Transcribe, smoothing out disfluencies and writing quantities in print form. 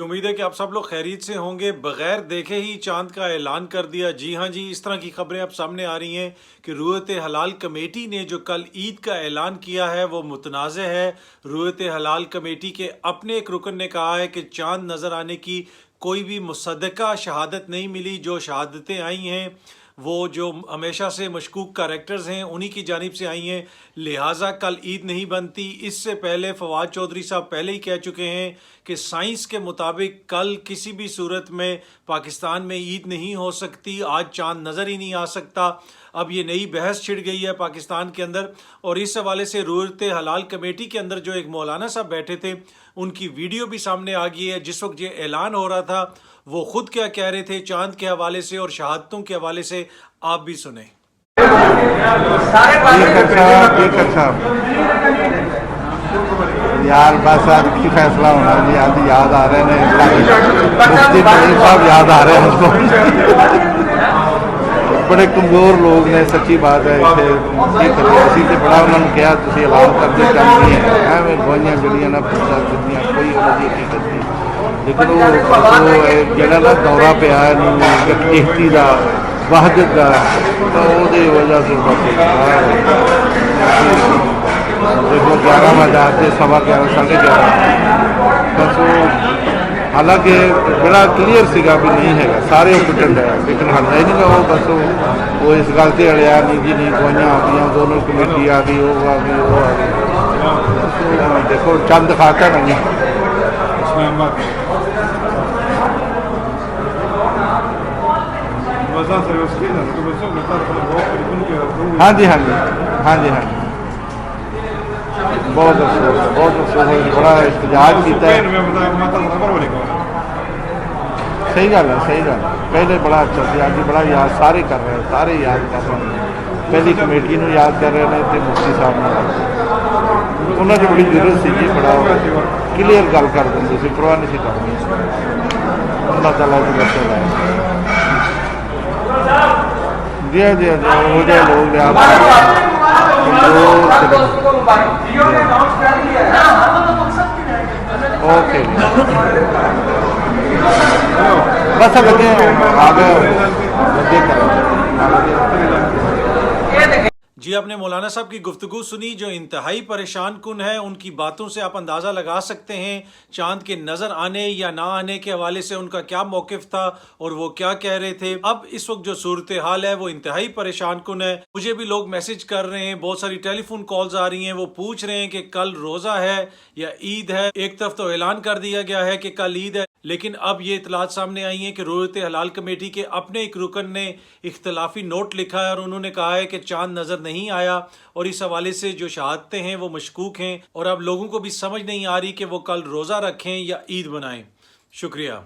उम्मीद है कि आप सब लोग खैरियत से होंगे। बगैर देखे ही चांद का ऐलान कर दिया। जी हाँ जी, इस तरह की खबरें अब सामने आ रही हैं कि रुयत हलाल कमेटी ने जो कल ईद का ऐलान किया है वो मुतनाज़ है। रुयत हलाल कमेटी के अपने एक रुकन ने कहा है कि चांद नज़र आने की कोई भी मुसद्दका शहादत नहीं मिली। जो शहादतें आई हैं वो जो हमेशा से मशकूक कैरेक्टर्स हैं उन्हीं की जानिब से आई हैं, लिहाजा कल ईद नहीं बनती। इससे पहले फवाद चौधरी साहब पहले ही कह चुके हैं कि साइंस के मुताबिक कल किसी भी सूरत में पाकिस्तान में ईद नहीं हो सकती, आज चांद नज़र ही नहीं आ सकता। अब ये नई बहस छिड़ गई है पाकिस्तान के अंदर, और इस हवाले से रुयत हलाल कमेटी के अंदर जो एक मौलाना साहब बैठे थे उनकी वीडियो भी सामने आ गई है। जिस वक्त ये ऐलान हो रहा था वो खुद क्या कह रहे थे चांद के हवाले से और शहादतों के हवाले से, आप भी सुने। यार बस आज की फैसला होना जी, आज याद आ रहे हैं मुफ्ती नईम साहब याद आ रहे हैं हमको। बड़े कमजोर लोग ने, सच्ची बात है। इसे तो बड़ा उन्होंने कहा तुम ऐलान करते काम नहीं है, एवं गोइयां जड़ियां ना पूछा दित्तियां, कोई उन्होंने हकीकत नहीं। लेकिन वो जड़ा ना दौरा पिया किश्ती का वहदत का, तो वो वजह से देखो 11 से 11:15 11:30 बस वो, हालांकि बड़ा क्लीयर सीगा भी नहीं है, सारे पिटन है, लेकिन हल है नहीं वो। बस वो इस गल से अड़िया नहीं जी, नहीं गोइयां आ गई, दोनों कमेटी आ गई, वो आ गई, वो आ गई। देखो चंद खाता नहीं। हाँ जी, हाँ जी, हाँ जी, हाँ जी, बहुत अफसोस, बहुत अफसोस, बड़ा एहतजाज किया है। सही गल है, सही गल। पहले बड़ा अच्छा था, अभी बड़ा याद सारे कर रहे हैं, सारे याद कर रहे हैं। पहली कमेटी को याद कर रहे हैं तो मुफ्ती साहब ने उन्होंने बड़ी जरूरत सी जी, बड़ा क्लीयर गल कर देंगे सी, परवाह नहीं करनी। अल्लाह ताला की बरकत है। जी हाँ, जी हाँ, वो जो लोग ओके बस लगे आ गए जी, आपने मौलाना साहब की गुफ्तगू सुनी जो इंतहाई परेशान कुन है। उनकी बातों से आप अंदाज़ा लगा सकते हैं चांद के नज़र आने या ना आने के हवाले से उनका क्या मौक़िफ़ था और वो क्या कह रहे थे। अब इस वक्त जो सूरत हाल है वो इंतहाई परेशान कुन है। मुझे भी लोग मैसेज कर रहे हैं, बहुत सारी टेलीफोन कॉल्स आ रही हैं, वो पूछ रहे हैं कि कल रोज़ा है या ईद है। एक तरफ तो ऐलान कर दिया गया है कि कल ईद है, लेकिन अब ये इतलात सामने आई हैं कि रुयत हलाल कमेटी के अपने एक रुकन ने इख्तलाफी नोट लिखा है और उन्होंने कहा है कि चांद नज़र नहीं आया और इस हवाले से जो शहादतें हैं वो मशकूक हैं, और अब लोगों को भी समझ नहीं आ रही कि वो कल रोज़ा रखें या ईद बनाएं। शुक्रिया।